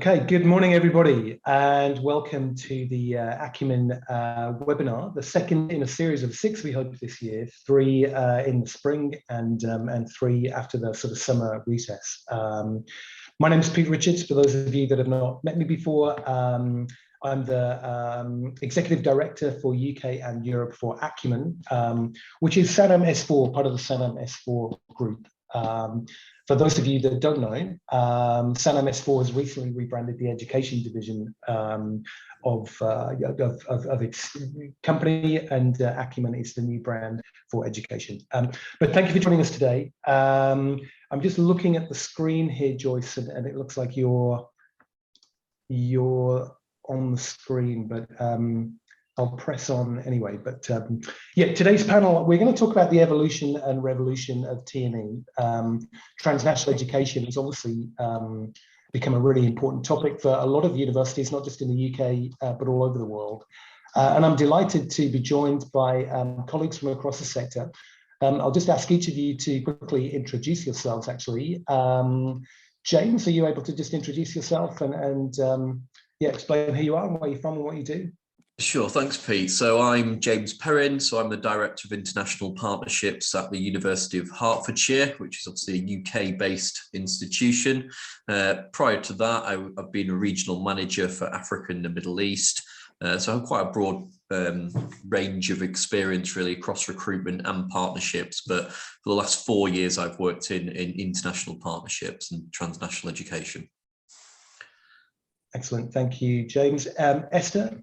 Okay, good morning, everybody, and welcome to the Acumen webinar, the second in a series of 6 we hope this year, 3 in the spring and 3 after the sort of summer recess. My name is Pete Richards. For those of you that have not met me before, I'm the Executive Director for UK and Europe for Acumen, which is SANAM S4, part of the SANAM S4 group. For those of you that don't know, SANAM S4 has recently rebranded the education division of its company, and Acumen is the new brand for education. But thank you for joining us today. I'm just looking at the screen here, Joyce, and it looks like you're on the screen, but I'll press on anyway. But yeah, today's panel, we're going to talk about the evolution and revolution of Tme. Transnational education has obviously become a really important topic for a lot of universities, not just in the UK, but all over the world. And I'm delighted to be joined by colleagues from across the sector. I'll just ask each of you to quickly introduce yourselves, actually. James, are you able to just introduce yourself and yeah, explain who you are and where you're from and what you do? Sure, thanks, Pete. So I'm James Perrin. So I'm the Director of International Partnerships at the University of Hertfordshire, which is obviously a UK-based institution. Prior to that, I've been a regional manager for Africa and the Middle East. So I have quite a broad range of experience really across recruitment and partnerships. But for the last 4 years, I've worked in international partnerships and transnational education. Excellent, thank you, James. Esther?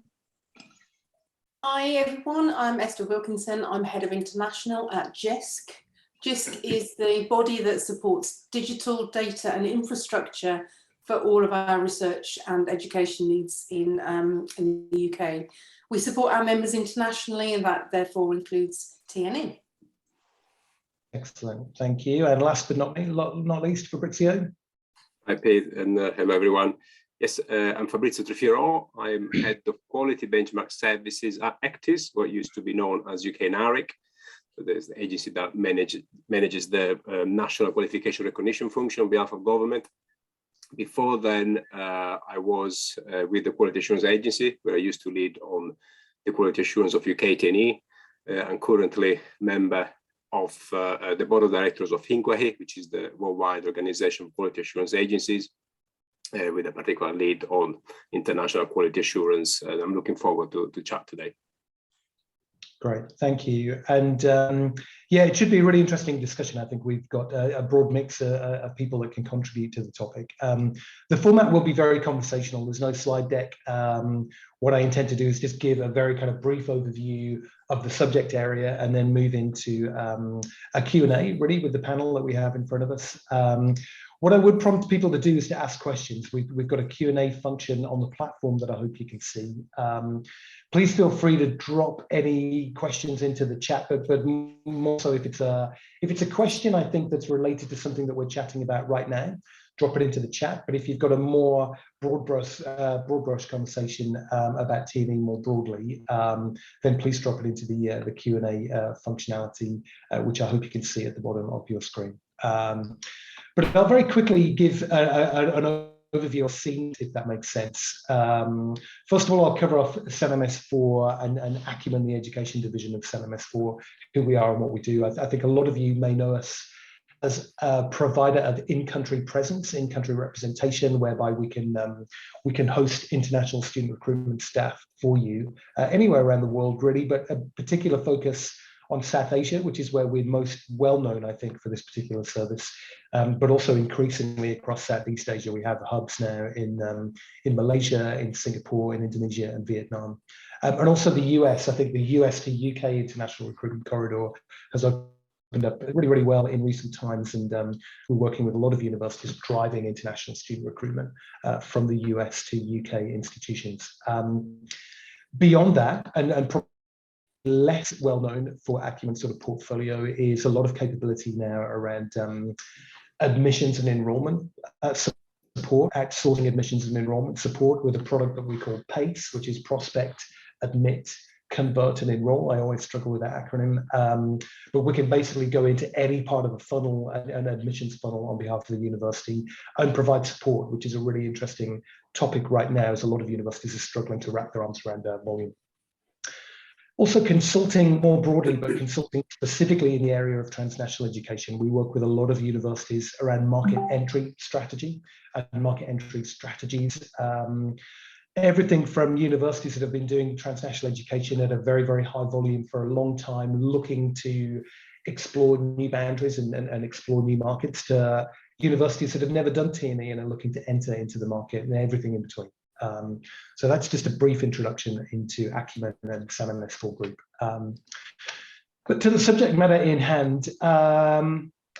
Hi everyone, I'm Esther Wilkinson. I'm Head of International at JISC. JISC is the body that supports digital data and infrastructure for all of our research and education needs in the UK. We support our members internationally, and that therefore includes TNE. Excellent, thank you. And last but not least, Fabrizio. Hi Pete, and hello everyone. Yes, I'm Fabrizio Trifiro. I'm Head of Quality Benchmark Services at Actis, what used to be known as UK NARIC. So there's the agency that manages the national qualification recognition function on behalf of government. Before then, I was with the Quality Assurance Agency, where I used to lead on the quality assurance of UK Tme. I'm currently member of the Board of Directors of INQAHI, which is the worldwide organization of quality assurance agencies, with a particular lead on international quality assurance. And I'm looking forward to chat today. Great, thank you. And yeah, it should be a really interesting discussion. I think we've got a broad mix of people that can contribute to the topic. The format will be very conversational. There's no slide deck. What I intend to do is just give a very kind of brief overview of the subject area and then move into a Q&A really with the panel that we have in front of us. What I would prompt people to do is to ask questions. We've got a Q&A function on the platform that I hope you can see. Please feel free to drop any questions into the chat, but more so if it's a question I think that's related to something that we're chatting about right now, drop it into the chat. But if you've got a more broad brush conversation about Tme more broadly, then please drop it into the Q&A functionality, which I hope you can see at the bottom of your screen. But I'll very quickly give an overview of scenes, if that makes sense. First of all, I'll cover off SANAM S4 and Acumen, the education division of SANAM S4, who we are and what we do. I think a lot of you may know us as a provider of in-country presence, in-country representation, whereby we can host international student recruitment staff for you anywhere around the world, really, but a particular focus on South Asia, which is where we're most well known, I think, for this particular service, but also increasingly across Southeast Asia. We have hubs now in Malaysia, in Singapore, in Indonesia, and Vietnam, and also the US. I think the US to UK international recruitment corridor has opened up really, really well in recent times, and we're working with a lot of universities driving international student recruitment from the US to UK institutions. Beyond that, and less well known for Acumen sort of portfolio, is a lot of capability now around admissions and enrollment support, outsourcing admissions and enrollment support with a product that we call PACE, which is Prospect, Admit, convert and enroll. I always struggle with that acronym, but we can basically go into any part of a funnel, an admissions funnel on behalf of the university, and provide support, which is a really interesting topic right now, as a lot of universities are struggling to wrap their arms around volume. Also consulting more broadly, but consulting specifically in the area of transnational education. We work with a lot of universities around market entry strategy and market entry strategies. Everything from universities that have been doing transnational education at a very, very high volume for a long time, looking to explore new boundaries and explore new markets, to universities that have never done Tme and are looking to enter into the market, and everything in between. So that's just a brief introduction into Acumen and Salmon S4 Group. But to the subject matter in hand,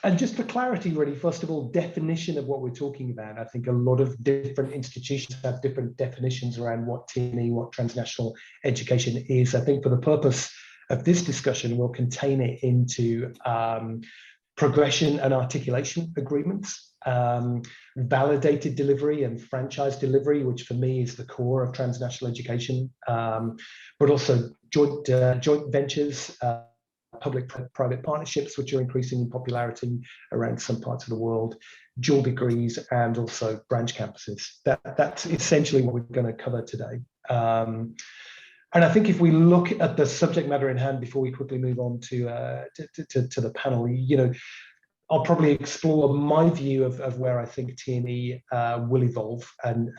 and just for clarity, really, first of all, definition of what we're talking about. I think a lot of different institutions have different definitions around what Tme, what transnational education is. I think for the purpose of this discussion, we'll contain it into progression and articulation agreements, validated delivery and franchise delivery, which for me is the core of transnational education, but also joint ventures, public-private partnerships, which are increasing in popularity around some parts of the world, dual degrees, and also branch campuses. That's essentially what we're going to cover today. And I think if we look at the subject matter in hand before we quickly move on to the panel, I'll probably explore my view of where I think Tme will evolve and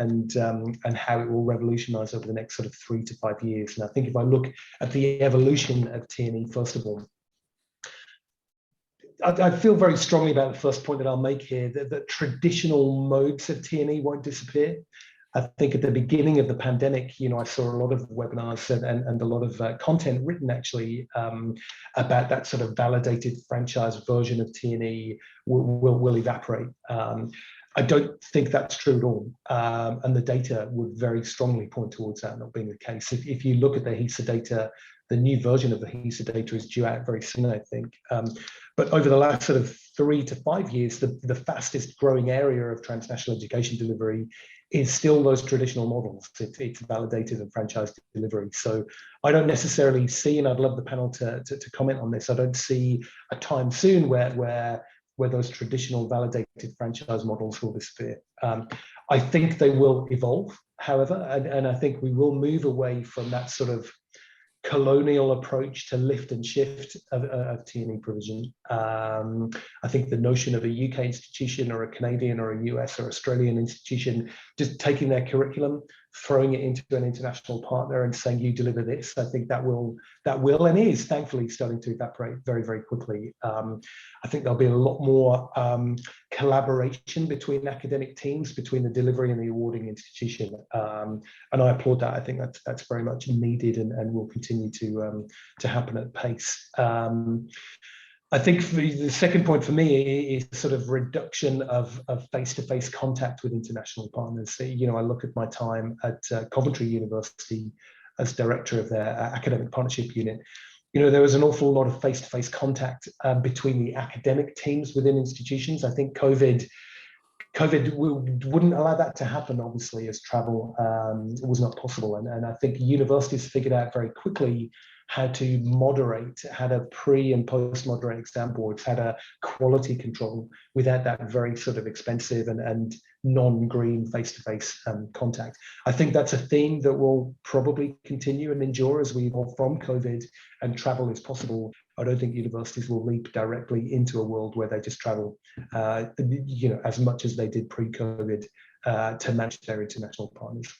how it will revolutionize over the next sort of 3 to 5 years. And I think if I look at the evolution of Tme, first of all, I feel very strongly about the first point that I'll make here, that traditional modes of Tme won't disappear. I think at the beginning of the pandemic, I saw a lot of webinars and a lot of content written actually about that sort of validated franchise version of Tme will evaporate. I don't think that's true at all. And the data would very strongly point towards that not being the case. If you look at the HESA data, the new version of the HESA data is due out very soon, I think. But over the last sort of 3 to 5 years, the fastest growing area of transnational education delivery is still those traditional models. It's validated and franchise delivery. So I don't necessarily see, and I'd love the panel to comment on this, I don't see a time soon where those traditional validated franchise models will disappear. I think they will evolve, however, and I think we will move away from that sort of colonial approach to lift and shift of Tme provision. I think the notion of a UK institution or a Canadian or a US or Australian institution just taking their curriculum, throwing it into an international partner and saying, you deliver this, I think that will and is thankfully starting to evaporate very, very quickly. I think there'll be a lot more collaboration between academic teams, between the delivery and the awarding institution. And I applaud that. I think that's very much needed and will continue to happen at pace. I think the second point for me is sort of reduction of face-to-face contact with international partners. I look at my time at Coventry University as director of their academic partnership unit. There was an awful lot of face-to-face contact between the academic teams within institutions. I think COVID wouldn't allow that to happen, obviously, as travel was not possible. And I think universities figured out very quickly how to moderate, how to pre and post moderate exam boards, how to quality control without that very sort of expensive and non-green face-to-face contact. I think that's a theme that will probably continue and endure as we evolve from COVID and travel is possible. I don't think universities will leap directly into a world where they just travel, as much as they did pre-COVID to manage their international partners.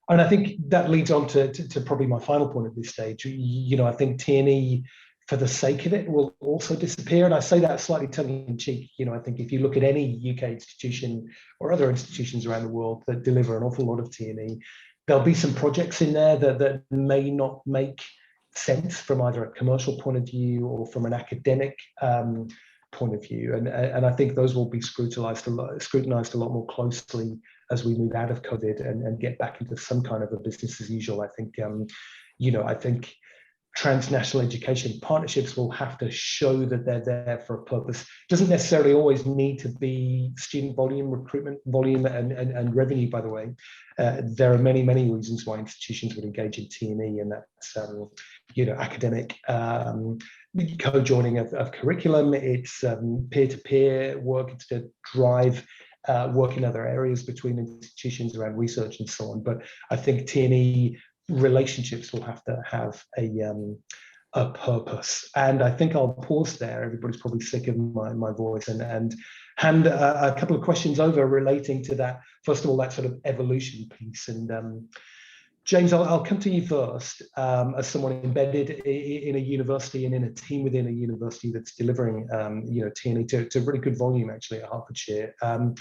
And I think that leads on to probably my final point at this stage. I think Tme, for the sake of it, will also disappear. And I say that slightly tongue-in-cheek. I think if you look at any UK institution or other institutions around the world that deliver an awful lot of Tme, there'll be some projects in there that may not make sense from either a commercial point of view or from an academic point of view. And I think those will be scrutinized a lot more closely as we move out of COVID and get back into some kind of a business as usual. I think, transnational education partnerships will have to show that they're there for a purpose. It doesn't necessarily always need to be student volume, recruitment volume, and revenue, by the way. There are many, many reasons why institutions would engage in T&E, and that's academic co-joining of curriculum, it's peer-to-peer work, it's to drive work in other areas between institutions around research and so on. But I think T&E relationships will have to have a purpose. And I think I'll pause there. Everybody's probably sick of my voice, and hand a couple of questions over relating to that. First of all, that sort of evolution piece. And James, I'll come to you first, as someone embedded in a university and in a team within a university that's delivering T&E to really good volume actually at Hertfordshire. And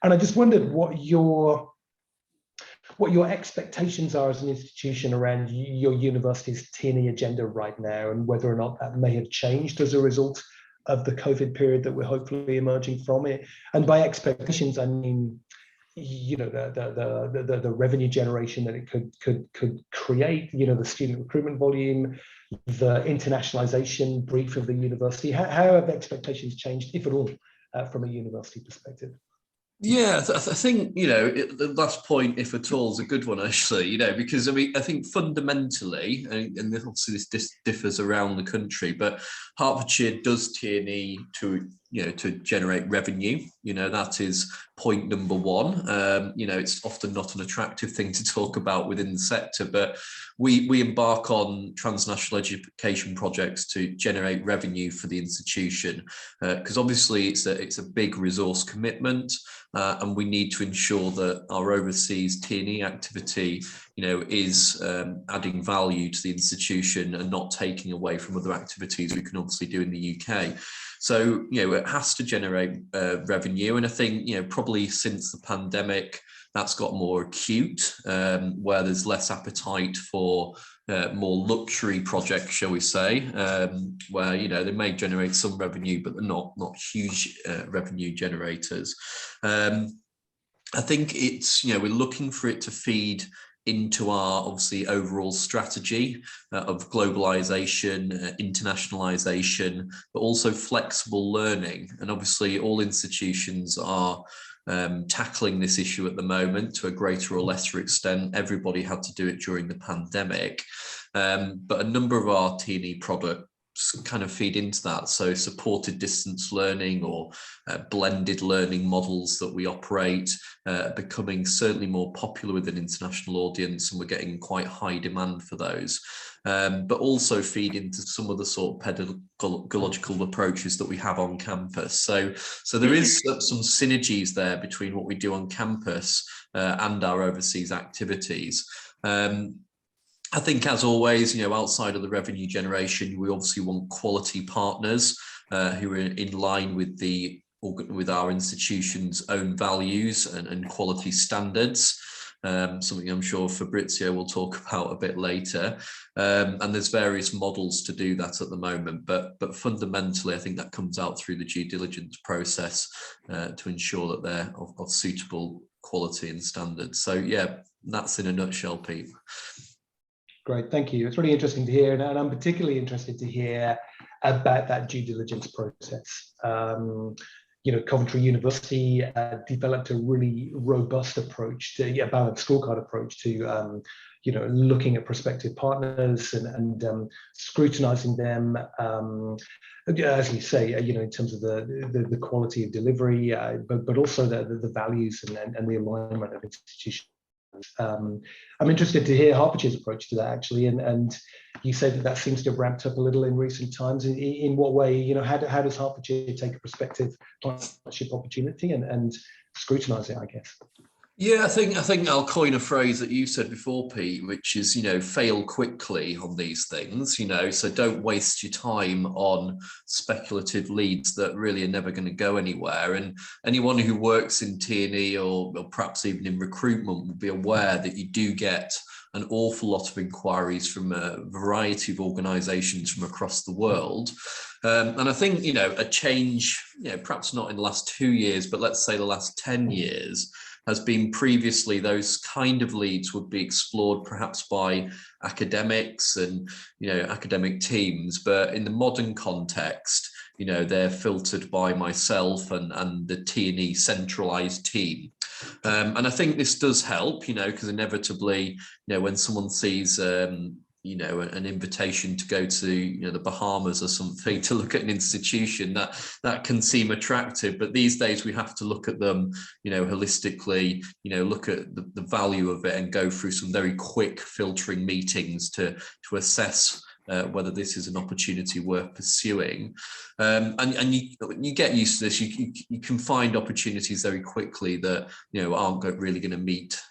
I just wondered what your expectations are as an institution around your university's T&E agenda right now, and whether or not that may have changed as a result of the COVID period that we're hopefully emerging from it. And by expectations, I mean, the revenue generation that it could create, the student recruitment volume, the internationalization brief of the university. How have expectations changed, if at all, from a university perspective? Yeah, I think, the last point, if at all, is a good one, actually, because I think fundamentally, and obviously this differs around the country, but Hertfordshire does T&E to generate revenue. That is point number one. It's often not an attractive thing to talk about within the sector, but we embark on transnational education projects to generate revenue for the institution, because obviously it's a big resource commitment, and we need to ensure that our overseas T&E activity is adding value to the institution and not taking away from other activities we can obviously do in the UK. So, it has to generate revenue. And I think, probably since the pandemic, that's got more acute, where there's less appetite for more luxury projects, shall we say, where, they may generate some revenue, but they're not huge revenue generators. I think it's, we're looking for it to feed into our obviously overall strategy of globalization, internationalization, but also flexible learning. And obviously all institutions are tackling this issue at the moment to a greater or lesser extent. Everybody had to do it during the pandemic, but a number of our T&E products kind of feed into that. So supported distance learning or blended learning models that we operate becoming certainly more popular with an international audience, and we're getting quite high demand for those, but also feed into some of the sort of pedagogical approaches that we have on campus. So there is some synergies there between what we do on campus and our overseas activities. I think, as always, outside of the revenue generation, we obviously want quality partners who are in line with our institution's own values and quality standards. Something I'm sure Fabrizio will talk about a bit later. And there's various models to do that at the moment, but fundamentally, I think that comes out through the due diligence process to ensure that they're of suitable quality and standards. So yeah, that's in a nutshell, Pete. Great, thank you. It's really interesting to hear, and I'm particularly interested to hear about that due diligence process. Coventry University developed a really robust approach to a balanced scorecard approach to looking at prospective partners and scrutinizing them, as you say, in terms of the quality of delivery, but also the values and the alignment of institutions. I'm interested to hear Hertfordshire's approach to that, actually, and you said that seems to have ramped up a little in recent times. In what way, how does Hertfordshire take a prospective partnership opportunity and scrutinize it, I guess? Yeah, I think I'll coin a phrase that you said before, Pete, which is, fail quickly on these things, so don't waste your time on speculative leads that really are never going to go anywhere. And anyone who works in T&E or perhaps even in recruitment will be aware that you do get an awful lot of inquiries from a variety of organisations from across the world. And I think, a change, perhaps not in the last 2 years, but let's say the last 10 years, has been previously those kind of leads would be explored perhaps by academics and, academic teams, but in the modern context, they're filtered by myself and the T&E centralized team. And I think this does help, because inevitably, when someone sees, an invitation to go to, the Bahamas or something to look at an institution, that can seem attractive. But these days we have to look at them, holistically, look at the value of it and go through some very quick filtering meetings to assess whether this is an opportunity worth pursuing. And you get used to this. You can find opportunities very quickly that aren't really going to meet.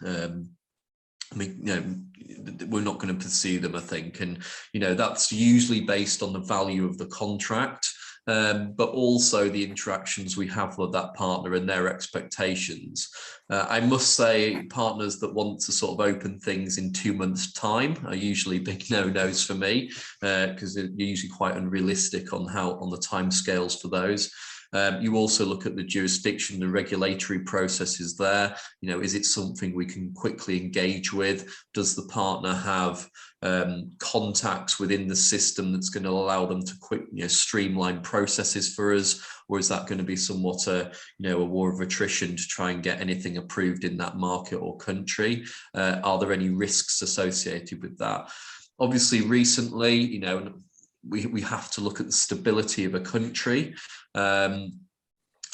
We're not going to pursue them, I think, and that's usually based on the value of the contract, but also the interactions we have with that partner and their expectations. I must say, partners that want to sort of open things in 2 months' time are usually big no-nos for me, because they're usually quite unrealistic on the timescales for those. You also look at the jurisdiction, the regulatory processes there. Is it something we can quickly engage with? Does the partner have contacts within the system that's going to allow them to streamline processes for us? Or is that going to be somewhat a war of attrition to try and get anything approved in that market or country? Are there any risks associated with that? Obviously, recently, we have to look at the stability of a country.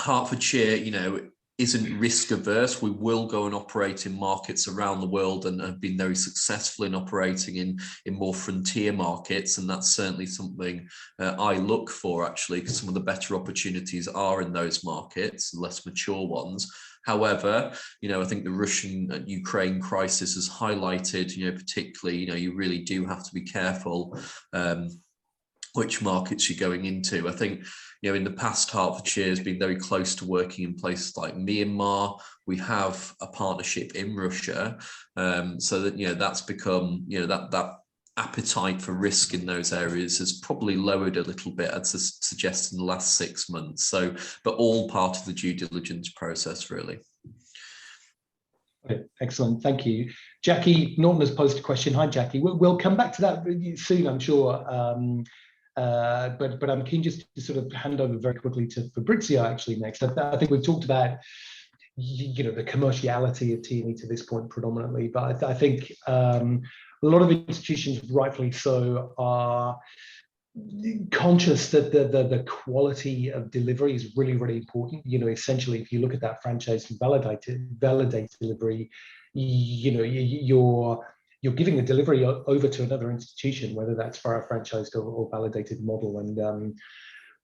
Hertfordshire, isn't risk averse. We will go and operate in markets around the world and have been very successful in operating in more frontier markets. And that's certainly something I look for, actually, because some of the better opportunities are in those markets, less mature ones. However, I think the Russian-Ukraine crisis has highlighted, particularly, you really do have to be careful which markets you're going into. I think, in the past, Hertfordshire has been very close to working in places like Myanmar. We have a partnership in Russia, so that, that's become, that appetite for risk in those areas has probably lowered a little bit, I'd suggest, in the last 6 months. So, but all part of the due diligence process, really. Excellent, thank you. Jackie Norton has posed a question. Hi, Jackie. We'll come back to that soon, I'm sure. But I'm keen just to sort of hand over very quickly to Fabrizio actually next. I think we've talked about the commerciality of T&E to this point predominantly, but I think a lot of institutions, rightfully so, are conscious that the quality of delivery is really, really important. Essentially, if you look at that franchise and validate delivery, you're giving the delivery over to another institution, whether that's for a franchised or validated model. And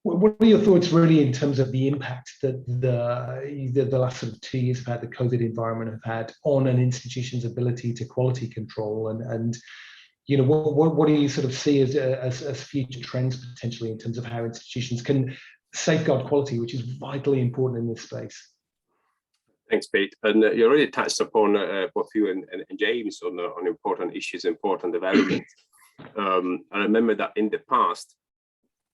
what are your thoughts really in terms of the impact that the last sort of 2 years have had, the COVID environment have had on an institution's ability to quality control? And what do you sort of see as future trends potentially in terms of how institutions can safeguard quality, which is vitally important in this space? Thanks, Pete. And you already touched upon both you and James on important issues, important developments. I remember that in the past,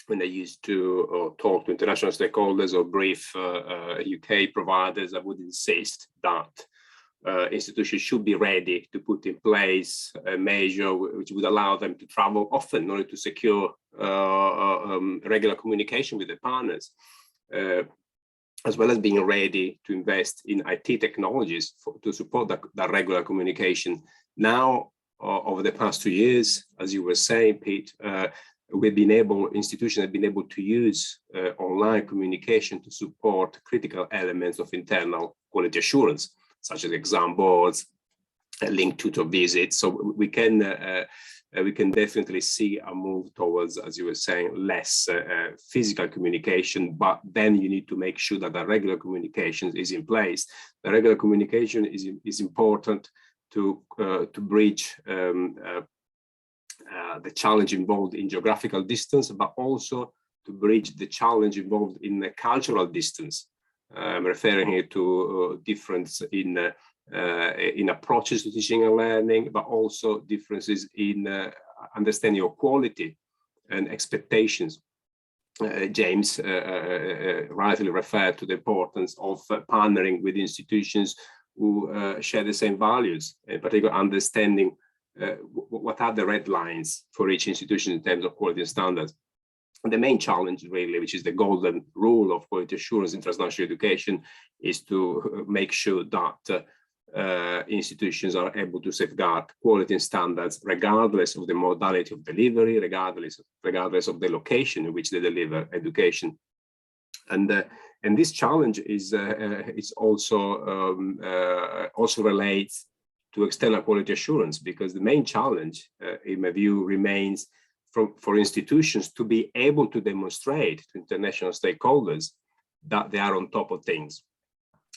when I used to talk to international stakeholders or brief UK providers, I would insist that institutions should be ready to put in place a measure which would allow them to travel often in order to secure regular communication with their partners, as well as being ready to invest in IT technologies to support that regular communication. Now, over the past 2 years, as you were saying, Pete, institutions have been able to use online communication to support critical elements of internal quality assurance, such as exam boards, linked tutor visits. So we can definitely see a move towards, as you were saying, less physical communication, but then you need to make sure that the regular communication is in place. The regular communication is important to bridge the challenge involved in geographical distance, but also to bridge the challenge involved in the cultural distance. I'm referring here to difference in approaches to teaching and learning, but also differences in understanding of quality and expectations. James rightly referred to the importance of partnering with institutions who share the same values, in particular understanding what are the red lines for each institution in terms of quality and standards. And the main challenge really, which is the golden rule of quality assurance in transnational education, is to make sure that institutions are able to safeguard quality and standards regardless of the modality of delivery, regardless of the location in which they deliver education. And this challenge is also relates to external quality assurance, because the main challenge, in my view, remains for institutions to be able to demonstrate to international stakeholders that they are on top of things.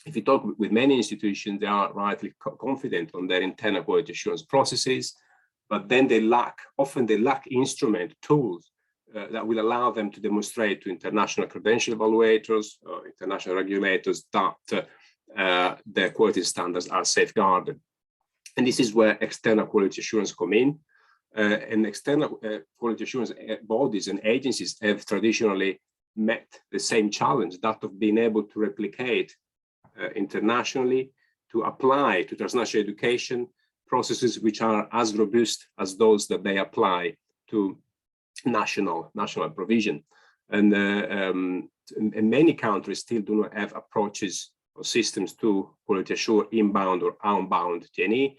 If you talk with many institutions, they are rightly confident on their internal quality assurance processes, but then often they lack instrument tools that will allow them to demonstrate to international credential evaluators or international regulators that their quality standards are safeguarded. And this is where external quality assurance come in. And external quality assurance bodies and agencies have traditionally met the same challenge, that of being able to replicate internationally, to apply to transnational education processes which are as robust as those that they apply to national provision. And many countries still do not have approaches or systems to quality assure inbound or outbound Tme.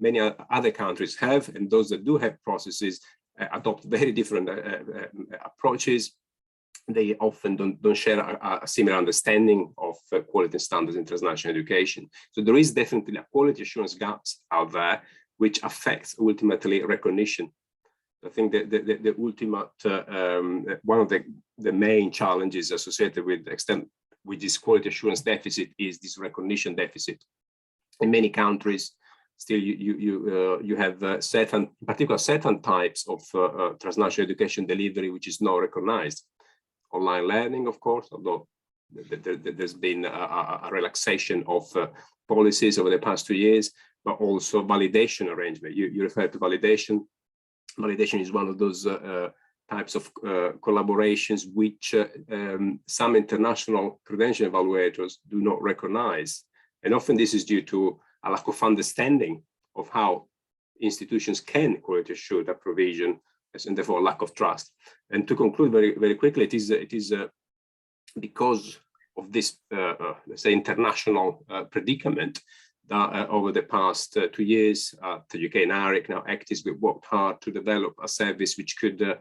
Many other countries have, and those that do have processes adopt very different approaches. They often don't share a similar understanding of quality standards in transnational education. So there is definitely a quality assurance gaps out there, which affects ultimately recognition. I think that the ultimate, one of the main challenges associated with this quality assurance deficit is this recognition deficit. In many countries, still you have certain types of transnational education delivery which is not recognized. Online learning, of course, although there's been a relaxation of policies over the past 2 years, but also validation arrangement. You refer to validation. Validation is one of those types of collaborations which some international credential evaluators do not recognize. And often this is due to a lack of understanding of how institutions can quality assure that provision, and therefore lack of trust. And to conclude very, very quickly, it is because of this, let's say, international predicament that over the past 2 years, the UK and ARIC, now ACTIS, we've worked hard to develop a service which could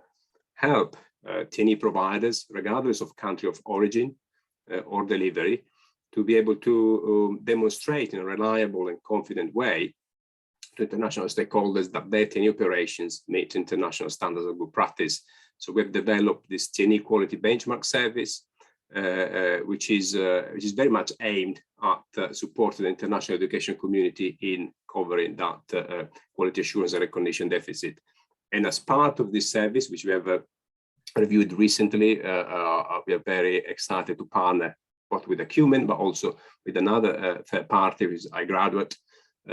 help Tme providers, regardless of country of origin or delivery, to be able to demonstrate in a reliable and confident way to international stakeholders that their Tme operations meet international standards of good practice. So we've developed this Tme quality benchmark service, which is very much aimed at supporting the international education community in covering that quality assurance and recognition deficit. And as part of this service, which we have reviewed recently, we are very excited to partner both with Acumen, but also with another third party, which is iGraduate.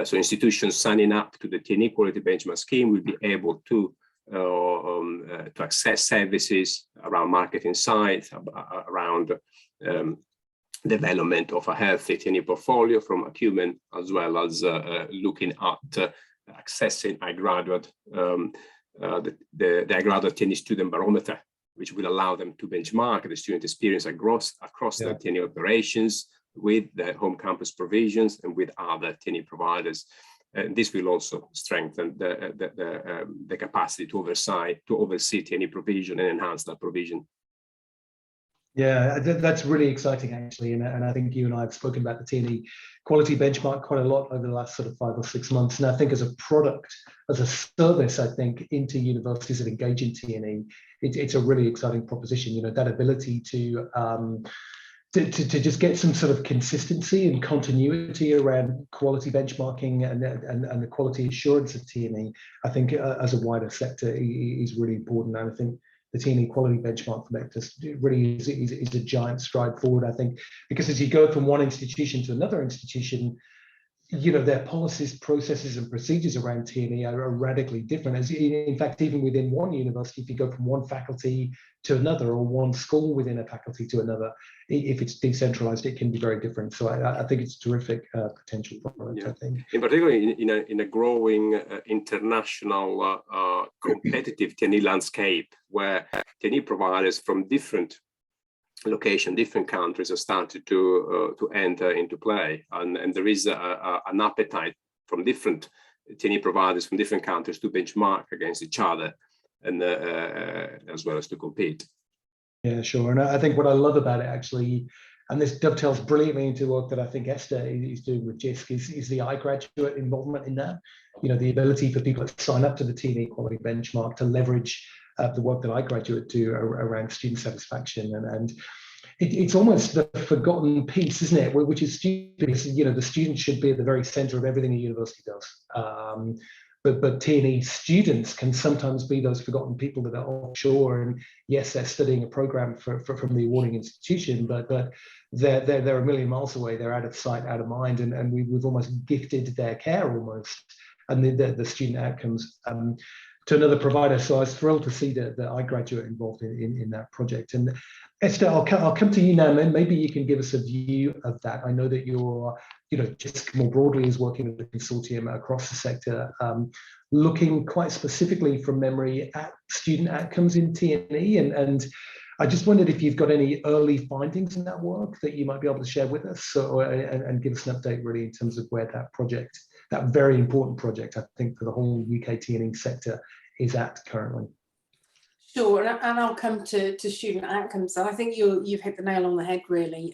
So institutions signing up to the Tme quality benchmark scheme will be able to access services around market insights, around development of a healthy Tme portfolio from Acumen, as well as looking at accessing iGraduate, the iGraduate Tme student barometer, which will allow them to benchmark the student experience across their Tme operations with the home campus provisions and with other Tme providers. And this will also strengthen the capacity to oversee Tme provision and enhance that provision. Yeah, that's really exciting, actually. And I think you and I have spoken about the Tme quality benchmark quite a lot over the last sort of 5 or 6 months. And I think as a product, as a service, I think into universities that engage in Tme, it's a really exciting proposition. You know, that ability to just get some sort of consistency and continuity around quality benchmarking and the quality assurance of Tme, I think as a wider sector is really important. And I think the Tme quality benchmark from ACTIS really is a giant stride forward, I think, because as you go from one institution to another institution, their policies, processes, and procedures around TNE are radically different. As in fact, even within one university, if you go from one faculty to another, or one school within a faculty to another, if it's decentralized, it can be very different. So I think it's terrific potential for it. Yeah. I think, in particular, in a growing international competitive TNE landscape, where TNE providers from different location, different countries have started to enter into play, and there is an appetite from different TNE providers from different countries to benchmark against each other, and as well as to compete. Yeah, sure. And I think what I love about it, actually, and this dovetails brilliantly into work that I think Esther is doing with JISC, is the iGraduate involvement in that. The ability for people to sign up to the TNE quality benchmark to leverage the work that iGraduate do around student satisfaction, and it's almost the forgotten piece, isn't it? Which is stupid. The student should be at the very center of everything a university does. But TNE students can sometimes be those forgotten people that are offshore, and yes, they're studying a program from the awarding institution, but they're a million miles away. They're out of sight, out of mind, and we've almost gifted their care almost, and the student outcomes to another provider. So I was thrilled to see that iGraduate involved in that project. And Esther, I'll come to you now, and maybe you can give us a view of that. I know that you're, JISC more broadly is working with the consortium across the sector, looking quite specifically from memory at student outcomes in TNE. And I just wondered if you've got any early findings in that work that you might be able to share with us, and give us an update really in terms of where that project, that very important project, I think, for the whole UK TNE sector is at currently. Sure, and I'll come to student outcomes. And I think you've hit the nail on the head, really.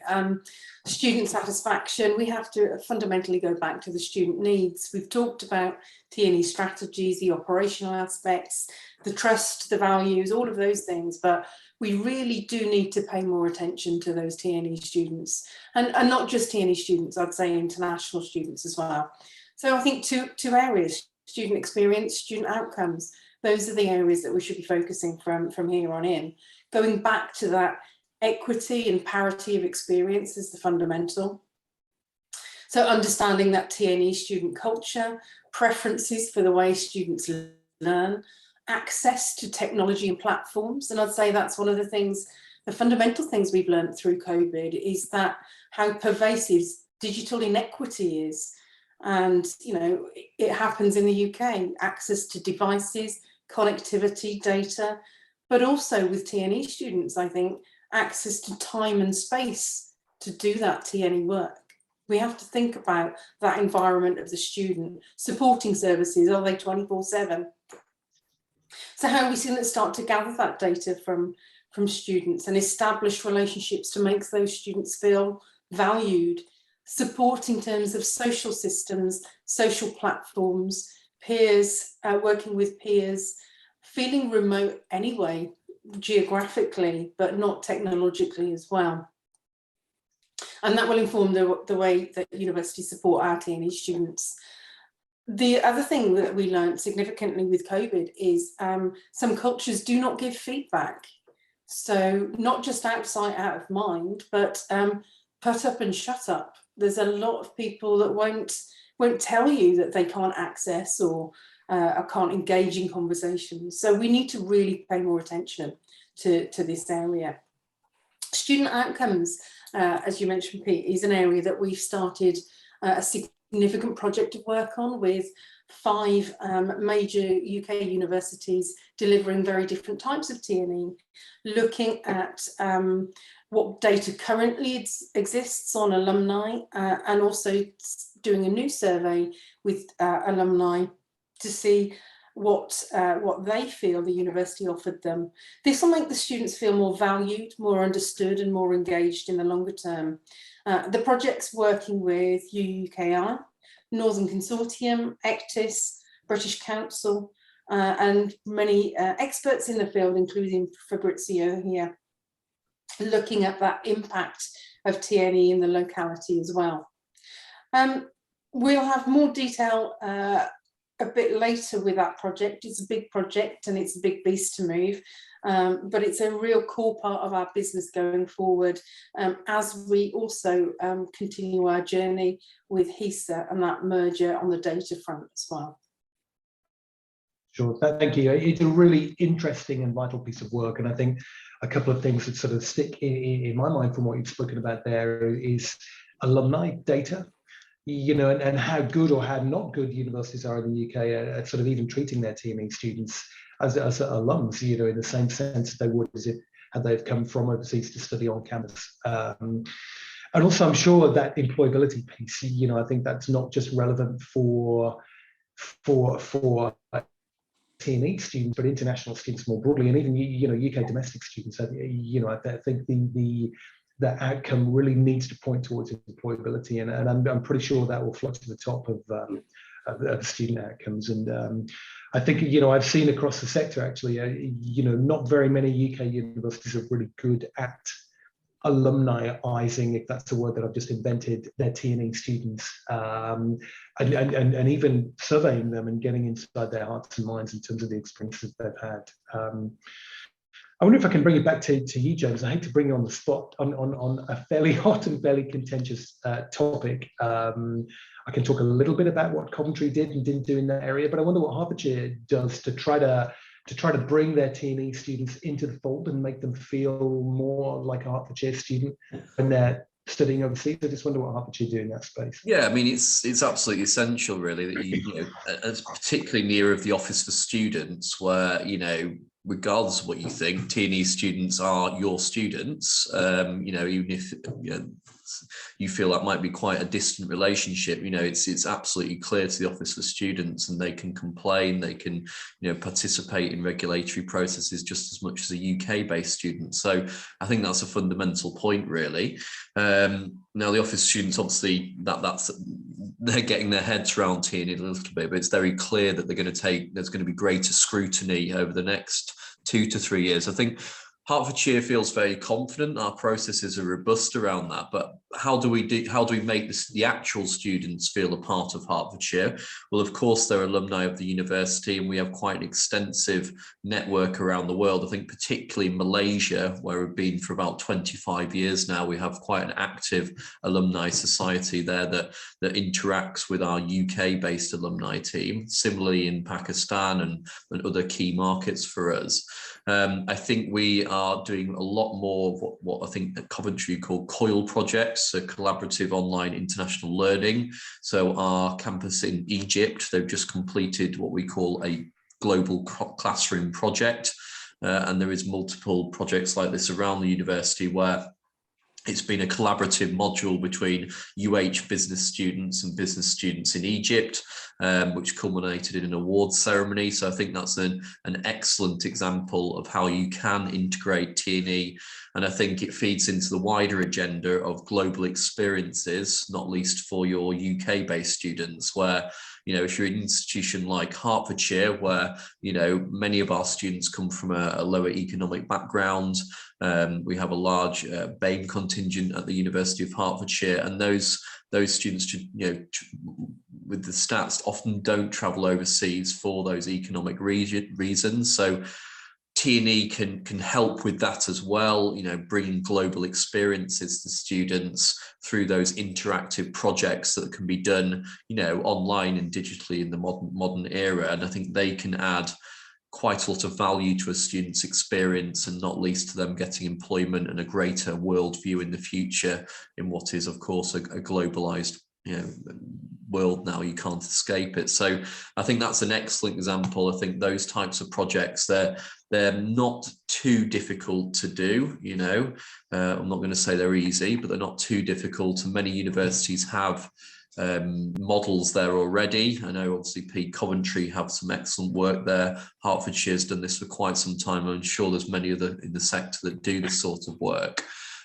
Student satisfaction, we have to fundamentally go back to the student needs. We've talked about TNE strategies, the operational aspects, the trust, the values, all of those things, but we really do need to pay more attention to those TNE students, and not just TNE students, I'd say international students as well. So I think two areas: student experience, student outcomes. Those are the areas that we should be focusing from here on in. Going back to that equity and parity of experience is the fundamental. So understanding that TNE student culture, preferences for the way students learn, access to technology and platforms. And I'd say that's one of the things, the fundamental things we've learned through COVID, is that how pervasive digital inequity is. And, it happens in the UK, access to devices, connectivity, data, but also with TNE students, I think, access to time and space to do that TNE work. We have to think about that environment of the student. Supporting services, are they 24/7? So how are we going to start to gather that data from students and establish relationships to make those students feel valued? Support in terms of social systems, social platforms, peers, working with peers, feeling remote anyway, geographically, but not technologically as well. And that will inform the way that universities support our TNE students. The other thing that we learned significantly with COVID is some cultures do not give feedback. So not just out of sight, out of mind, but put up and shut up. There's a lot of people that won't tell you that they can't access or can't engage in conversations. So we need to really pay more attention to this area. Student outcomes, as you mentioned, Pete, is an area that we've started a significant project of work on, with 5 major UK universities delivering very different types of TNE, looking at what data currently exists on alumni, and also doing a new survey with alumni to see what they feel the university offered them. This will make the students feel more valued, more understood, and more engaged in the longer term. The project's working with UUKI, Northern Consortium, ECTIS, British Council, and many experts in the field, including Fabrizio here, looking at that impact of TNE in the locality as well. We'll have more detail a bit later with that project. It's a big project and it's a big beast to move, but it's a real core part of our business going forward, as we also continue our journey with HESA and that merger on the data front as well. Sure, thank you. It's a really interesting and vital piece of work, and I think a couple of things that sort of stick in my mind from what you've spoken about there is alumni data, you know, and how good or how not good universities are in the UK at sort of even treating their TME students as alums, you know, in the same sense they would as if had they've come from overseas to study on campus. And also, I'm sure that employability piece, you know, I think that's not just relevant for TME students, but international students more broadly, and even, you know, UK domestic students. You know, I think the outcome really needs to point towards employability, and I'm pretty sure that will float to the top of student outcomes. And I think, you know, I've seen across the sector actually, you know, not very many UK universities are really good at alumniizing, if that's a word that I've just invented, their TNE students, and even surveying them and getting inside their hearts and minds in terms of the experiences they've had. I wonder if I can bring it back to you, James. I hate to bring you on the spot on a fairly hot and fairly contentious topic. I can talk a little bit about what Coventry did and didn't do in that area, but I wonder what Hertfordshire does to try to bring their TNE students into the fold and make them feel more like a Hertfordshire student when they're studying overseas. I just wonder what Hertfordshire do in that space. Yeah, I mean, it's absolutely essential, really, that you know, as particularly near of the Office for Students, where, you know, regardless of what you think, TNE students are your students. You know, even if you feel that might be quite a distant relationship, you know, it's absolutely clear to the Office for Students, and they can complain, they can, you know, participate in regulatory processes just as much as a UK-based student. So I think that's a fundamental point, really. Now, the Office of Students, obviously, they're getting their heads around TNE a little bit, but it's very clear that there's going to be greater scrutiny over the next 2 to 3 years. I think Hertfordshire feels very confident. Our processes are robust around that. But how do we make the actual students feel a part of Hertfordshire? Well, of course, they're alumni of the university, and we have quite an extensive network around the world. I think particularly Malaysia, where we've been for about 25 years now, we have quite an active alumni society there that interacts with our UK-based alumni team. Similarly in Pakistan and other key markets for us. I think we are doing a lot more of what I think at Coventry call COIL projects, so collaborative online international learning. So our campus in Egypt, they've just completed what we call a global classroom project. And there is multiple projects like this around the university where it's been a collaborative module between UH business students and business students in Egypt, which culminated in an awards ceremony. So I think that's an excellent example of how you can integrate TNE. And I think it feeds into the wider agenda of global experiences, not least for your UK-based students, where, you know, if you're an institution like Hertfordshire, where, you know, many of our students come from a lower economic background, we have a large BAME contingent at the University of Hertfordshire, and those students, you know, with the stats, often don't travel overseas for those economic reasons. So TNE can help with that as well, you know, bringing global experiences to students through those interactive projects that can be done, you know, online and digitally in the modern era. And I think they can add quite a lot of value to a student's experience, and not least to them getting employment and a greater worldview in the future in what is, of course, a globalized, you know, world now. You can't escape it. So I think that's an excellent example. I think those types of projects, they're not too difficult to do, you know. I'm not going to say they're easy, but they're not too difficult, and many universities have models there already. I know obviously Coventry have some excellent work there. Hertfordshire's done this for quite some time. I'm sure there's many other in the sector that do this sort of work,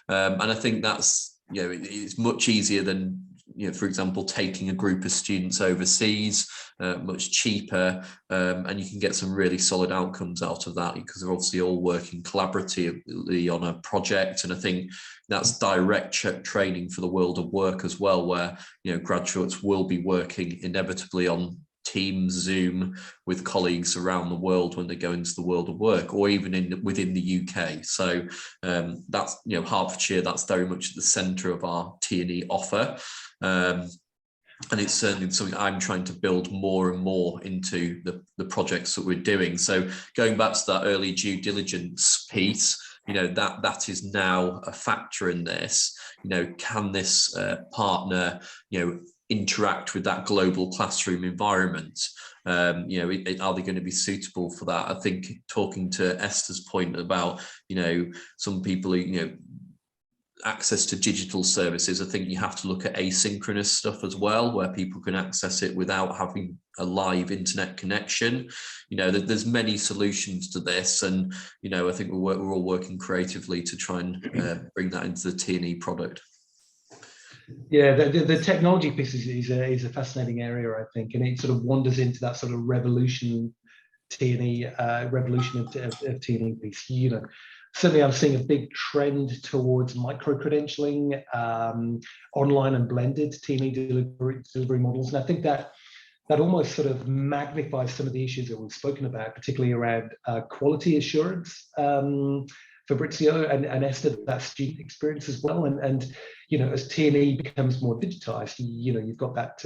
and I think that's, you know, it's much easier than, you know, for example, taking a group of students overseas, much cheaper, and you can get some really solid outcomes out of that because they're obviously all working collaboratively on a project. And I think that's direct training for the world of work as well, where, you know, graduates will be working inevitably on Teams, Zoom with colleagues around the world when they go into the world of work, or even within the UK. So that's, you know, Hertfordshire, that's very much at the centre of our T&E offer. And it's certainly something I'm trying to build more and more into the projects that we're doing. So going back to that early due diligence piece, you know, that is now a factor in this. You know, can this partner, you know, interact with that global classroom environment? You know, are they going to be suitable for that? I think talking to Esther's point about, you know, some people, you know, access to digital services, I think you have to look at asynchronous stuff as well, where people can access it without having a live internet connection. You know, there's many solutions to this, and, you know, I think we're all working creatively to try and bring that into the T&E product. Yeah, the technology piece is a fascinating area, I think, and it sort of wanders into that sort of revolution T&E, revolution of T&E piece. You know, certainly I'm seeing a big trend towards micro-credentialing, online and blended T&E delivery models. And I think that almost sort of magnifies some of the issues that we've spoken about, particularly around quality assurance, Fabrizio and Esther, that student experience as well. And you know, as T&E becomes more digitized, you know, you've got that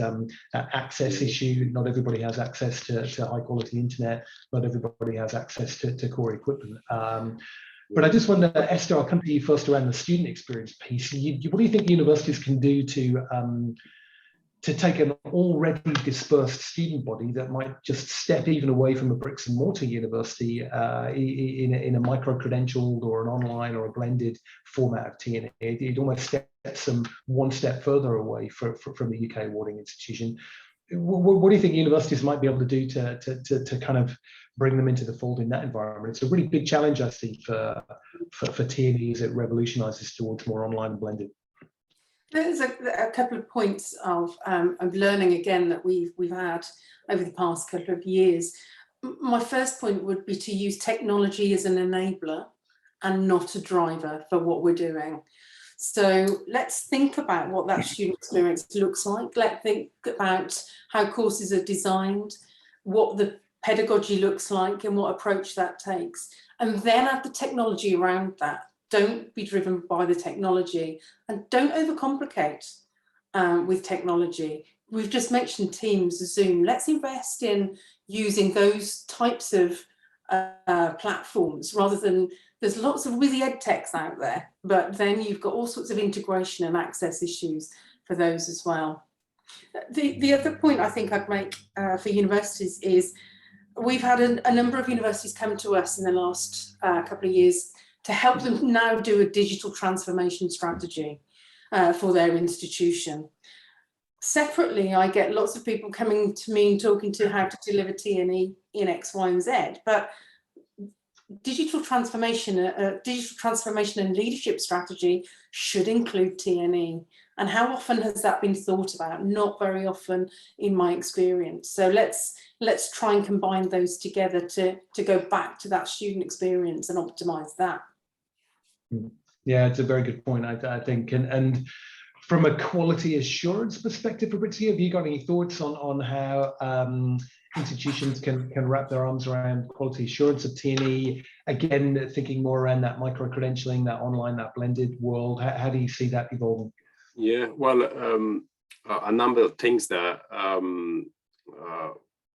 access issue. Not everybody has access to high quality internet. Not everybody has access to core equipment. But I just wonder, Esther, I'll come to you first around the student experience piece. What do you think universities can do to take an already dispersed student body that might just step even away from a bricks and mortar university in a micro-credentialed or an online or a blended format of T&E? It almost steps them one step further away from the UK awarding institution. What do you think universities might be able to do to kind of bring them into the fold in that environment? It's a really big challenge, I think, for T&E as it revolutionises towards more online and blended. There's a couple of points of learning again that we've had over the past couple of years. My first point would be to use technology as an enabler and not a driver for what we're doing. So let's think about what that student experience looks like. Let's think about how courses are designed, what the pedagogy looks like and what approach that takes. And then add the technology around that. Don't be driven by the technology and don't overcomplicate with technology. We've just mentioned Teams, Zoom. Let's invest in using those types of platforms rather than, there's lots of whizzy ed techs out there, but then you've got all sorts of integration and access issues for those as well. The other point I think I'd make for universities is we've had a number of universities come to us in the last couple of years to help them now do a digital transformation strategy for their institution. Separately, I get lots of people coming to me and talking to how to deliver T&E in X, Y, and Z, but digital transformation and leadership strategy should include T&E. And how often has that been thought about? Not very often in my experience. So let's try and combine those together to go back to that student experience and optimize that. Yeah, it's a very good point, I think. And from a quality assurance perspective, Fabrizio, have you got any thoughts on how institutions can wrap their arms around quality assurance of T&E? Again, thinking more around that micro-credentialing, that online, that blended world. How do you see that evolving? Yeah, well, a number of things there.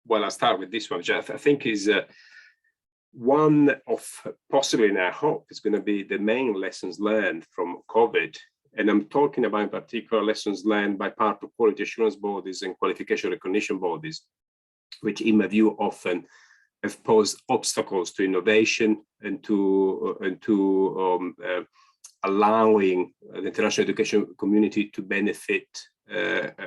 Well, I'll start with this one, Jeff. I think is one of possibly, and I hope, is going to be the main lessons learned from COVID. And I'm talking about in particular lessons learned by part of quality assurance bodies and qualification recognition bodies, which in my view often have posed obstacles to innovation and to allowing the international education community to benefit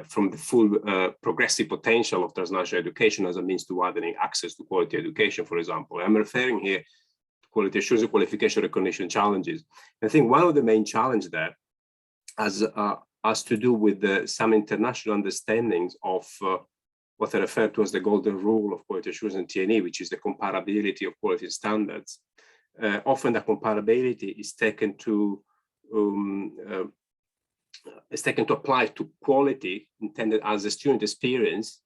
from the full progressive potential of transnational education as a means to widening access to quality education, for example. I'm referring here to quality assurance and qualification recognition challenges. I think one of the main challenges there has to do with some international understandings of what I refer to as the golden rule of quality assurance and T&E, which is the comparability of quality standards. Often the comparability is taken to apply to quality intended as a student experience,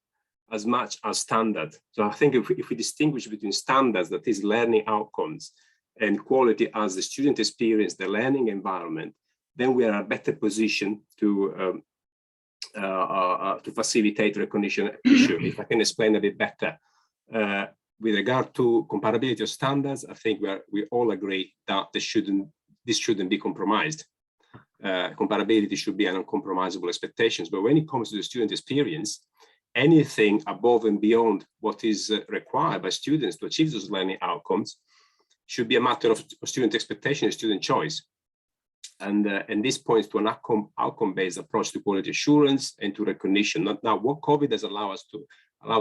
as much as standard. So I think if we distinguish between standards, that is learning outcomes, and quality as the student experience, the learning environment, then we are in a better position to facilitate recognition issue. If I can explain a bit better. With regard to comparability of standards, I think we all agree that this shouldn't be compromised. Comparability should be an uncompromisable expectations. But when it comes to the student experience, anything above and beyond what is required by students to achieve those learning outcomes should be a matter of student expectation and student choice. And this points to an outcome-based approach to quality assurance and to recognition. Now, what COVID has allowed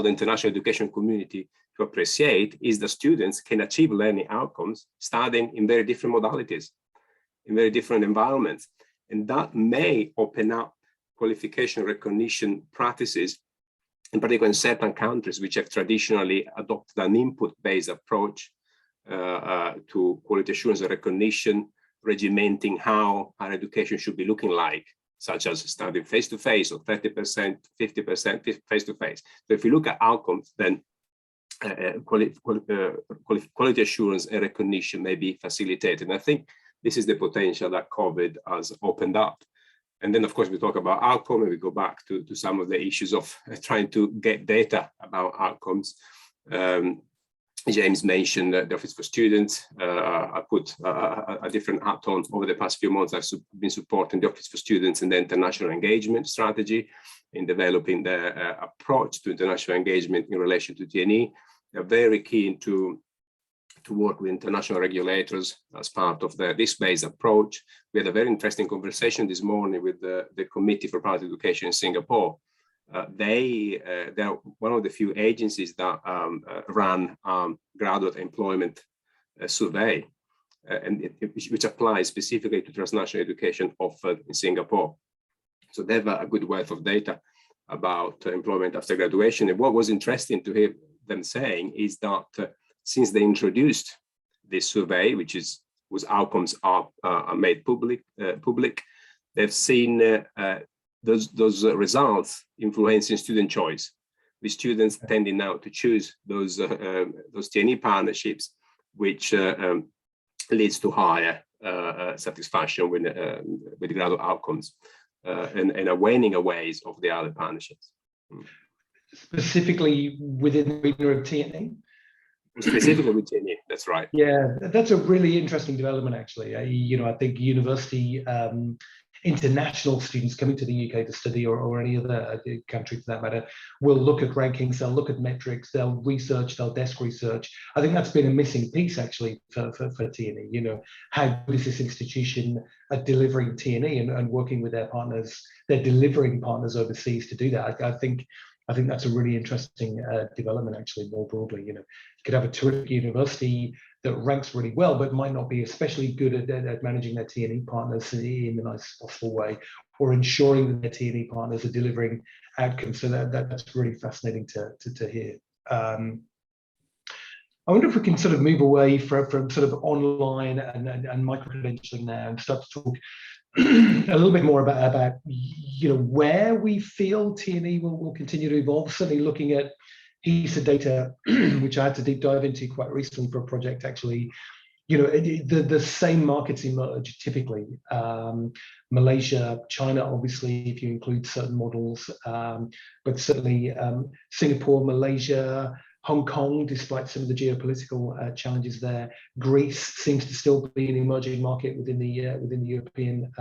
the international education community to appreciate is that students can achieve learning outcomes studying in very different modalities, in very different environments. And that may open up qualification recognition practices, in particular in certain countries which have traditionally adopted an input-based approach to quality assurance and recognition, regimenting how our education should be looking like, such as studying face-to-face or 30%, 50% face-to-face. So if you look at outcomes, then quality assurance and recognition may be facilitated. And I think this is the potential that COVID has opened up. And then, of course, we talk about outcome, and we go back to some of the issues of trying to get data about outcomes. James mentioned the Office for Students. I put a different hat on over the past few months. I've been supporting the Office for Students and the international engagement strategy in developing the approach to international engagement in relation to TNE. They're very keen to work with international regulators as part of the risk-based approach. We had a very interesting conversation this morning with the Committee for Private Education in Singapore. They're one of the few agencies that run graduate employment survey, which applies specifically to transnational education offered in Singapore. So they have a good wealth of data about employment after graduation. And what was interesting to hear them saying is that since they introduced this survey, whose outcomes are made public, they've seen those results influencing student choice, with students tending now to choose those TNE partnerships, which leads to higher satisfaction with graduate outcomes and a waning away of the other partnerships. Specifically within the arena of TNE? Specifically with TNE, that's right. Yeah, that's a really interesting development, actually. I think university international students coming to the UK to study, or any other country for that matter, will look at rankings, they'll look at metrics, they'll research, they'll desk research. I think that's been a missing piece, actually, for TNE. How good is this institution at delivering TNE and working with their partners, their delivering partners overseas to do that? I think that's a really interesting development, actually, more broadly. You could have a terrific university that ranks really well, but might not be especially good at managing their TNE partners in the nicest possible way, or ensuring that their TNE partners are delivering outcomes. So that's really fascinating to hear. I wonder if we can sort of move away from sort of online and micro-credentialing now and start to talk a little bit more about where we feel TNE will continue to evolve. Certainly looking at HESA data, which I had to deep dive into quite recently for a project, actually. The same markets emerge typically. Malaysia, China, obviously, if you include certain models, but certainly Singapore, Malaysia, Hong Kong, despite some of the geopolitical challenges there. Greece seems to still be an emerging market within the European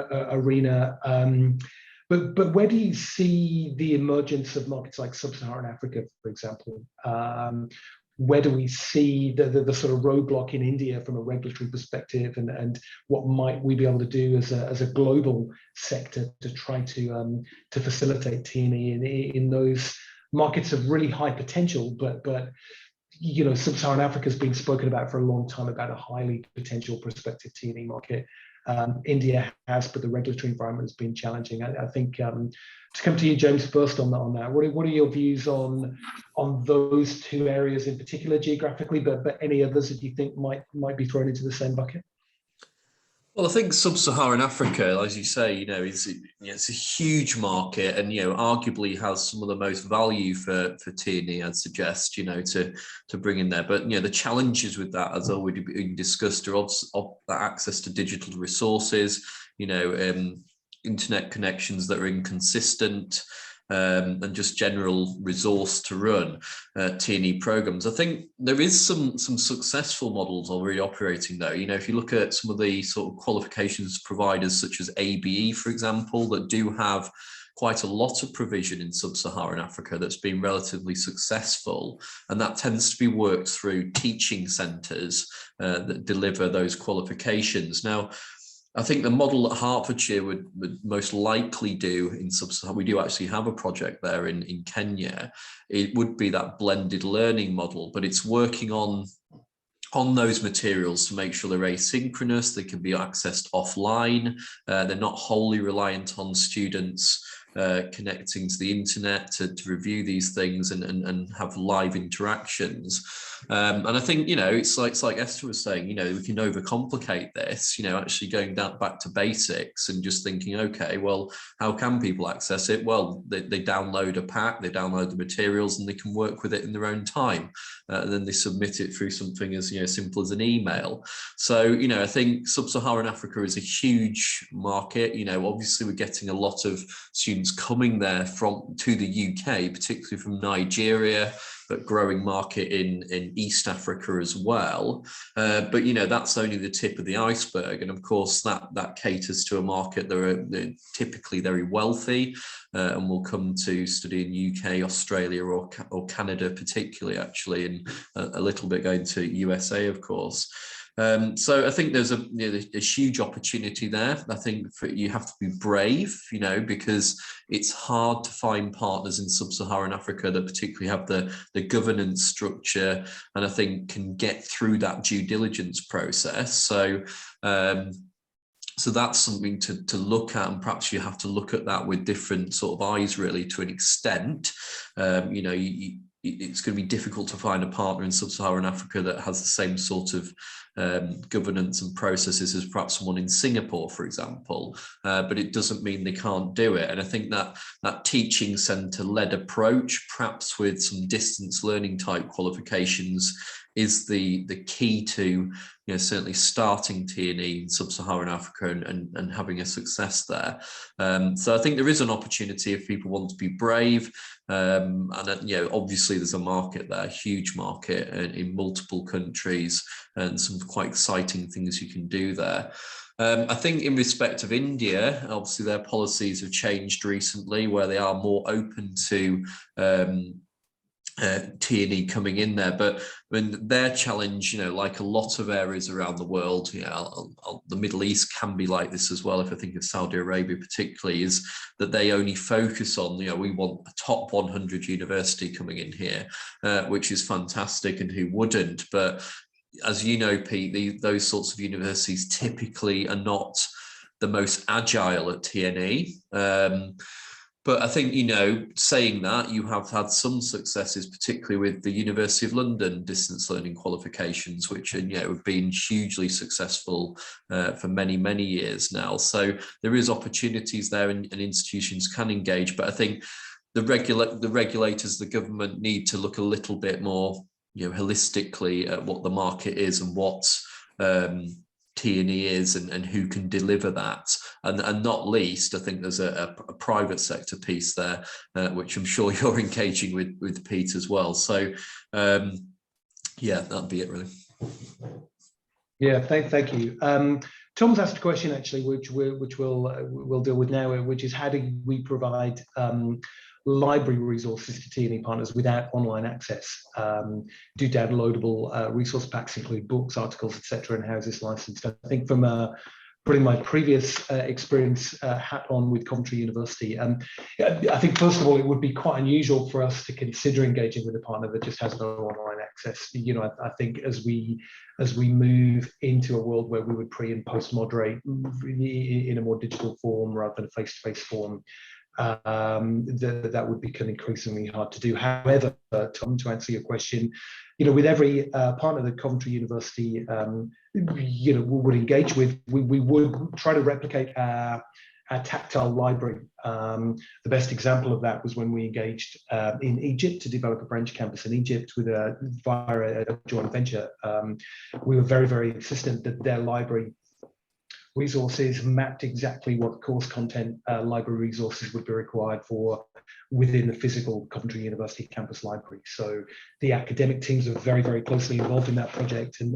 arena. But where do you see the emergence of markets like Sub-Saharan Africa, for example? Where do we see the sort of roadblock in India from a regulatory perspective, and what might we be able to do as a global sector to try to facilitate TNE in those markets of really high potential, but Sub-Saharan Africa has been spoken about for a long time, about a highly potential prospective TNE market. India has, but the regulatory environment has been challenging. I think to come to you, James, first on that. What are your views on those two areas in particular geographically, but any others that you think might be thrown into the same bucket? Well, I think Sub-Saharan Africa, as you say, it's a huge market, and arguably has some of the most value for Tme, I'd suggest, to bring in there. But the challenges with that, as already been discussed, are of access to digital resources, internet connections that are inconsistent. And just general resource to run T&E programs. I think there is some successful models already operating though. If you look at some of the sort of qualifications providers such as ABE, for example, that do have quite a lot of provision in Sub-Saharan Africa that's been relatively successful, and that tends to be worked through teaching centres that deliver those qualifications. Now, I think the model that Hertfordshire would most likely do in Sub-Saharan, we do actually have a project there in Kenya, it would be that blended learning model, but it's working on those materials to make sure they're asynchronous, they can be accessed offline, they're not wholly reliant on students connecting to the internet to review these things and have live interactions. And I think, it's like Esther was saying, we can overcomplicate this, actually going back to basics and just thinking, okay, well, how can people access it? Well, they download a pack, they download the materials, and they can work with it in their own time. And then they submit it through something as simple as an email. So, I think Sub-Saharan Africa is a huge market. Obviously we're getting a lot of students coming there to the UK, particularly from Nigeria, but growing market in East Africa as well. But that's only the tip of the iceberg, and of course that caters to a market that are typically very wealthy and will come to study in UK, Australia, or Canada particularly, actually, and a little bit going to USA, of course. So I think there's a huge opportunity there. I think you have to be brave, because it's hard to find partners in Sub-Saharan Africa that particularly have the governance structure, and I think can get through that due diligence process. So so that's something to look at, and perhaps you have to look at that with different sort of eyes, really, to an extent. It's going to be difficult to find a partner in Sub-Saharan Africa that has the same sort of governance and processes as perhaps someone in Singapore, for example, but it doesn't mean they can't do it. And I think that teaching centre-led approach, perhaps with some distance learning type qualifications, is the key to certainly starting T&E in Sub-Saharan Africa and having a success there. So I think there is an opportunity if people want to be brave, and obviously there's a market there, a huge market in multiple countries, and some quite exciting things you can do there. I think in respect of India, obviously their policies have changed recently, where they are more open to T&E coming in there, but their challenge, like a lot of areas around the world, the Middle East can be like this as well. If I think of Saudi Arabia particularly, is that they only focus on, we want a top 100 university coming in here, which is fantastic, and who wouldn't? But as you know, Pete, those sorts of universities typically are not the most agile at T&E. But I think, saying that, you have had some successes, particularly with the University of London distance learning qualifications, which have been hugely successful for many, many years now. So there is opportunities there, and institutions can engage. But I think the regulators, the government, need to look a little bit more, holistically at what the market is and what T&E is and who can deliver that, and not least, I think there's a private sector piece there, which I'm sure you're engaging with Pete as well. So yeah, that'd be it, really. Yeah, thank you. Tom's asked a question actually, which we'll deal with now, which is how do we provide library resources to T&E partners without online access? Do downloadable resource packs include books, articles, etc., and how is this licensed? I think from putting my previous experience hat on with Coventry University, I think first of all it would be quite unusual for us to consider engaging with a partner that just has no online access. I think as we move into a world where we would pre and post moderate in a more digital form rather than a face-to-face form, that would become increasingly hard to do. However, Tom, to answer your question, with every partner that Coventry University, would engage with, we would try to replicate our tactile library. The best example of that was when we engaged in Egypt to develop a branch campus in Egypt via a joint venture. We were very, very insistent that their library resources mapped exactly what course content library resources would be required for within the physical Coventry University campus library. So the academic teams are very, very closely involved in that project and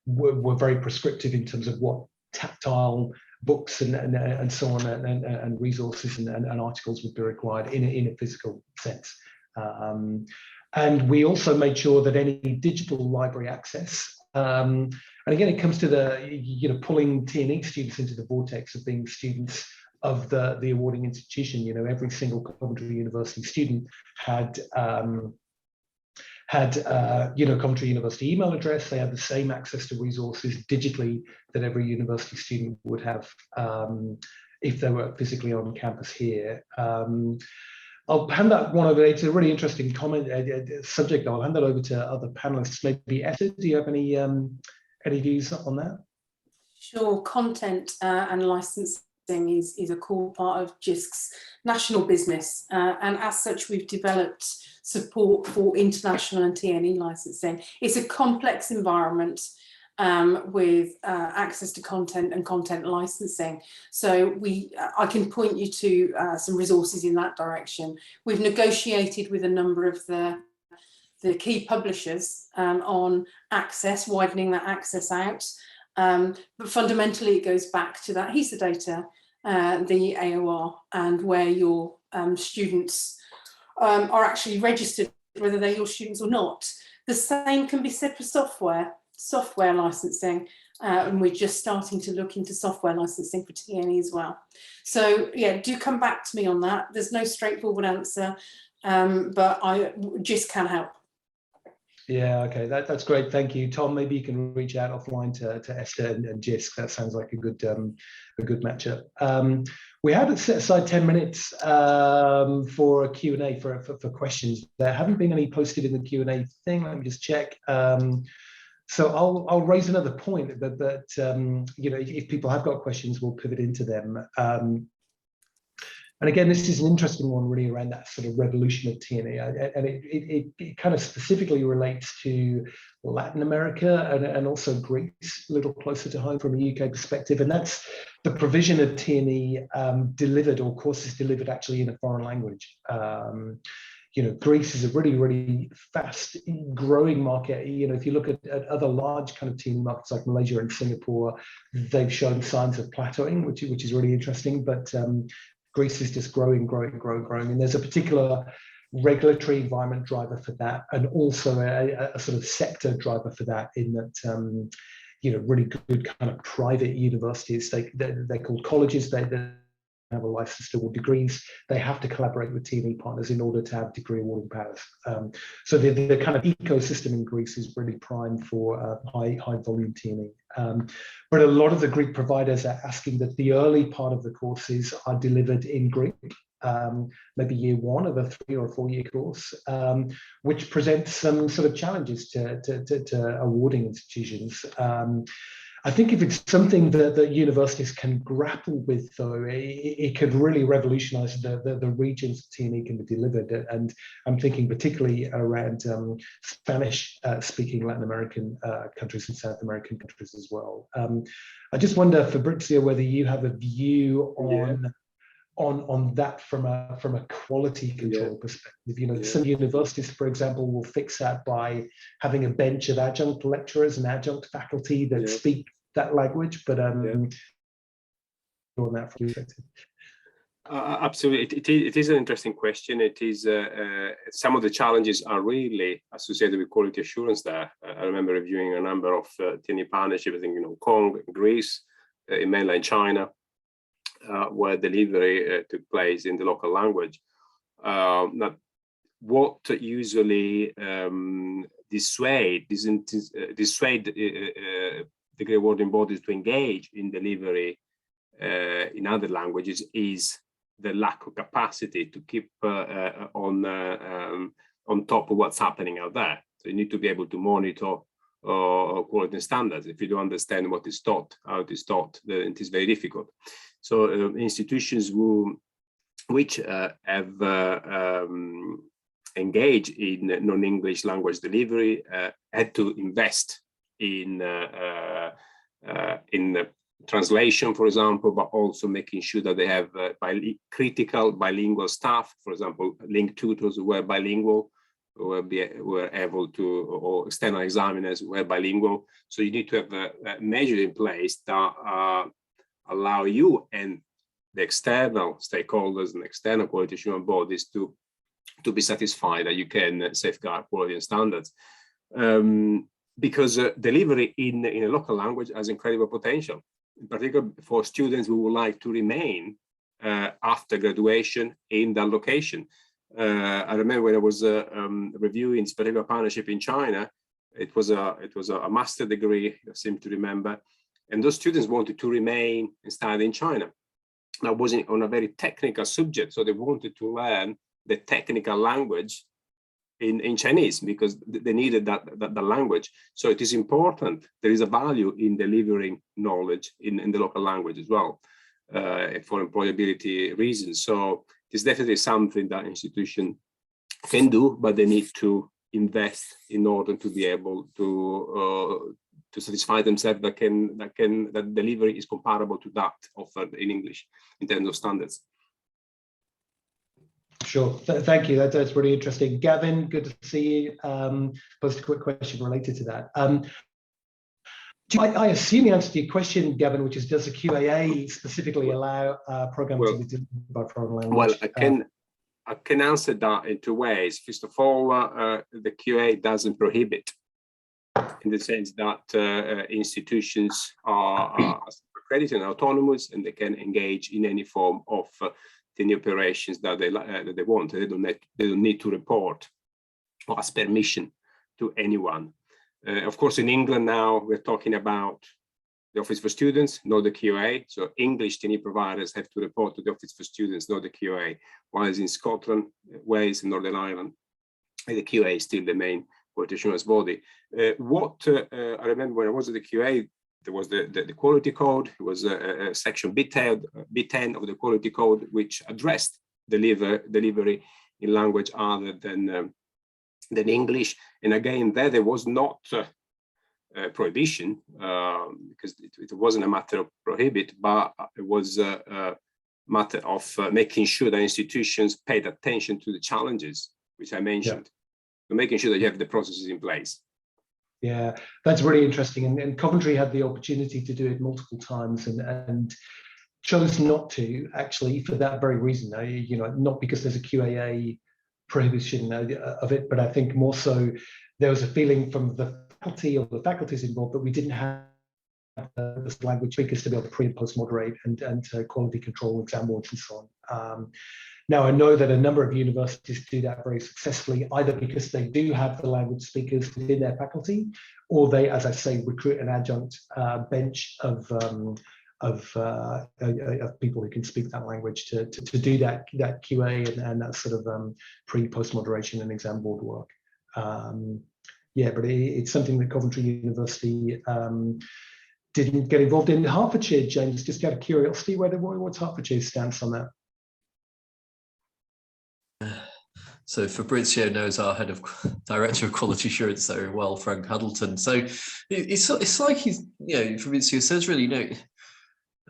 were very prescriptive in terms of what tactile books and so on and resources and articles would be required in a physical sense. And we also made sure that any digital library access, and again, it comes to the pulling T&E students into the vortex of being students of the awarding institution. Every single Coventry University student had Coventry University email address. They had the same access to resources digitally that every university student would have if they were physically on campus here. I'll hand that one over. It's a really interesting subject. I'll hand that over to other panelists. Maybe Esther, do you have any views on that? Sure. Content and licensing is a core part of JISC's national business, and as such, we've developed support for international and T&E licensing. It's a complex environment with access to content and content licensing. So I can point you to some resources in that direction. We've negotiated with a number of the key publishers on access, widening that access out. But fundamentally, it goes back to that HESA data, the AOR, and where your students are actually registered, whether they're your students or not. The same can be said for software licensing, and we're just starting to look into software licensing for T&E as well. So yeah, do come back to me on that. There's no straightforward answer, but I just can help. Yeah, okay, that's great. Thank you, Tom. Maybe you can reach out offline to Esther and JISC. That sounds like a good matchup. We have set aside 10 minutes for a Q&A for questions. There haven't been any posted in the Q&A thing. Let me just check. So I'll raise another point that if people have got questions, we'll pivot into them. And again, this is an interesting one really around that sort of revolution of T&E, and it kind of specifically relates to Latin America and also Greece, a little closer to home from a UK perspective, and that's the provision of T&E delivered, or courses delivered actually in a foreign language. Greece is a really, really fast growing market. If you look at other large kind of T&E markets like Malaysia and Singapore, they've shown signs of plateauing, which is really interesting. But Greece is just growing, and there's a particular regulatory environment driver for that, and also a sort of sector driver for that, in that really good kind of private universities, they're called colleges, they have a license to award degrees. They have to collaborate with T&E partners in order to have degree awarding powers. So the kind of ecosystem in Greece is really primed for high volume T&E. But a lot of the Greek providers are asking that the early part of the courses are delivered in Greek, maybe year one of a 3 or 4 year course, which presents some sort of challenges to awarding institutions. I think if it's something that universities can grapple with, though, it could really revolutionise the regions T&E can be delivered. And I'm thinking particularly around Spanish-speaking Latin American countries and South American countries as well. I just wonder, Fabrizio, whether you have a view on that from a quality control perspective. Some universities, for example, will fix that by having a bench of adjunct lecturers and adjunct faculty that speak that language, but on that perspective. Absolutely, it is an interesting question. It is some of the challenges are really associated with quality assurance there. I remember reviewing a number of T&E partnerships in Hong Kong, Greece, in mainland China, where delivery took place in the local language. Now, what usually dissuade degree awarding bodies to engage in delivery in other languages is the lack of capacity to keep on top of what's happening out there. So you need to be able to monitor quality standards. If you don't understand what is taught, how it is taught, then it is very difficult. So institutions which have engaged in non-English language delivery had to invest in translation, for example, but also making sure that they have critical bilingual staff, for example, link tutors who were bilingual, were able to, or external examiners who were bilingual. So you need to have a measure in place that allow you and the external stakeholders and external quality assurance bodies to be satisfied that you can safeguard quality and standards. Because delivery in a local language has incredible potential, in particular for students who would like to remain after graduation in that location. I remember when I was reviewing this particular partnership in China, it was a master degree, I seem to remember, and those students wanted to remain and study in China. That wasn't on a very technical subject, so they wanted to learn the technical language in Chinese because they needed that language. So it is important. There is a value in delivering knowledge in the local language as well for employability reasons. So it's definitely something that institution can do, but they need to invest in order to be able to satisfy themselves that delivery is comparable to that offered in English in terms of standards. Sure, thank you. That's really interesting. Gavin, good to see you. Posed a quick question related to that. I assume the answer to your question, Gavin, which is, does the QAA specifically allow programs to be delivered by foreign language? Well, I can answer that in two ways. First of all, the QA doesn't prohibit, in the sense that institutions are accredited and autonomous, and they can engage in any form of the operations that they want. They don't need to report or ask permission to anyone. Of course, in England now, we're talking about the Office for Students, not the QA. So English Tme providers have to report to the Office for Students, not the QA. Whereas in Scotland, Wales, and Northern Ireland, the QA is still the main quality assurance body. I remember when I was at the QA, there was the quality code. It was a section B10 of the quality code, which addressed delivery in language other than English. And again, there was not prohibition, because it wasn't a matter of prohibit, but it was a matter of making sure that institutions paid attention to the challenges which I mentioned, so making sure that you have the processes in place. Yeah, that's really interesting. And Coventry had the opportunity to do it multiple times and chose not to, actually, for that very reason. Not because there's a QAA prohibition of it, but I think more so there was a feeling from the faculty or the faculties involved that we didn't have this language speakers to be able to pre and post moderate and quality control exam warrants and so on. Now, I know that a number of universities do that very successfully, either because they do have the language speakers within their faculty, or they, as I say, recruit an adjunct bench of people who can speak that language to do that QA and that sort of pre-post moderation and exam board work. Yeah, but it's something that Coventry University didn't get involved in. Hertfordshire, James, just out of curiosity, what's Hertfordshire's stance on that? So Fabrizio knows our director of quality assurance very well, Frank Huddleton. So it's like Fabrizio says, really,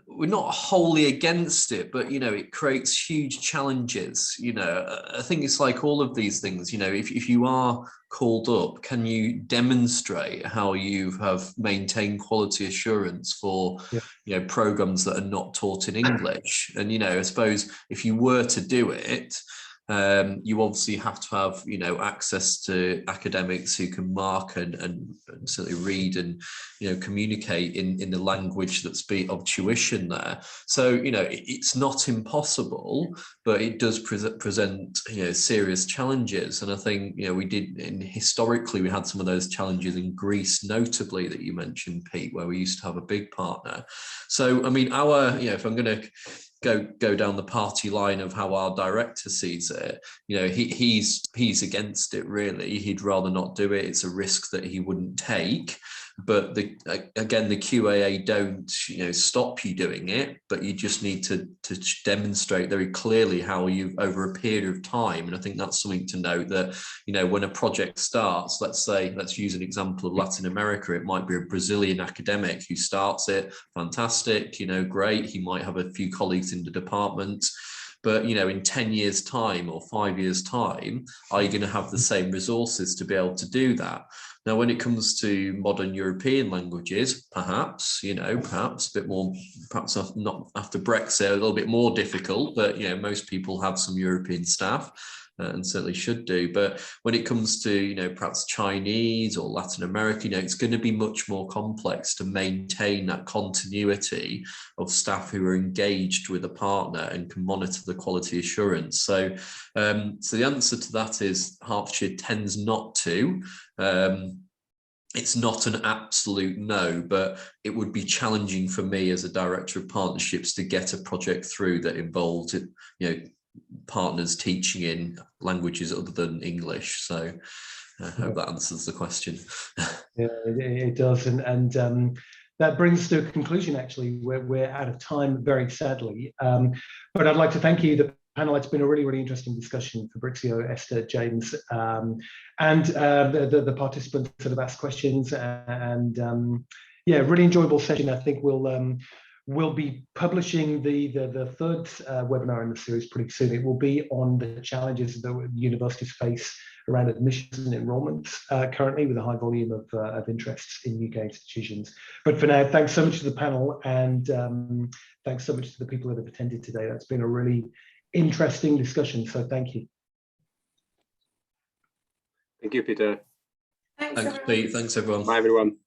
we're not wholly against it, but it creates huge challenges. I think it's like all of these things. If you are called up, can you demonstrate how you have maintained quality assurance for programs that are not taught in English? And I suppose if you were to do it, you obviously have to have access to academics who can mark and certainly read and communicate in the language that's of tuition there. So it's not impossible, but it does present serious challenges. And I think historically we had some of those challenges in Greece, notably, that you mentioned, Pete, where we used to have a big partner. So I mean, if I'm going to go down the party line of how our director sees it, you know, he's against it really. He'd rather not do it. It's a risk that he wouldn't take. But again, the QAA don't, you know, stop you doing it, but you just need to demonstrate very clearly how you, over a period of time. And I think that's something to note, that, you know, when a project starts, let's use an example of Latin America. It might be a Brazilian academic who starts it, fantastic, you know, great. He might have a few colleagues in the department. But, you know, in 10 years time or 5 years time, are you going to have the same resources to be able to do that? Now, when it comes to modern European languages, perhaps, you know, perhaps a bit more, perhaps not after Brexit, a little bit more difficult, but, you know, most people have some European staff and certainly should do. But when it comes to, you know, perhaps Chinese or Latin America, you know, it's going to be much more complex to maintain that continuity of staff who are engaged with a partner and can monitor the quality assurance. So, so the answer to that is Hertfordshire tends not to. It's not an absolute no, but it would be challenging for me as a director of partnerships to get a project through that involved, you know, partners teaching in languages other than English. So I hope that answers the question. Yeah, it does. And that brings us to a conclusion, actually. We're out of time, very sadly. But I'd like to thank you, the panel. It's been a really, really interesting discussion. Fabrizio, Esther, James, and the participants that have asked questions. And yeah, really enjoyable session. I think we'll be publishing the third webinar in the series pretty soon. It will be on the challenges that universities face around admissions and enrollments currently, with a high volume of interests in UK institutions. But for now, thanks so much to the panel, and thanks so much to the people that have attended today. That's been a really interesting discussion, so thank you. Thank you, Peter. Thanks, Thanks, Pete. Thanks, everyone. Bye, everyone.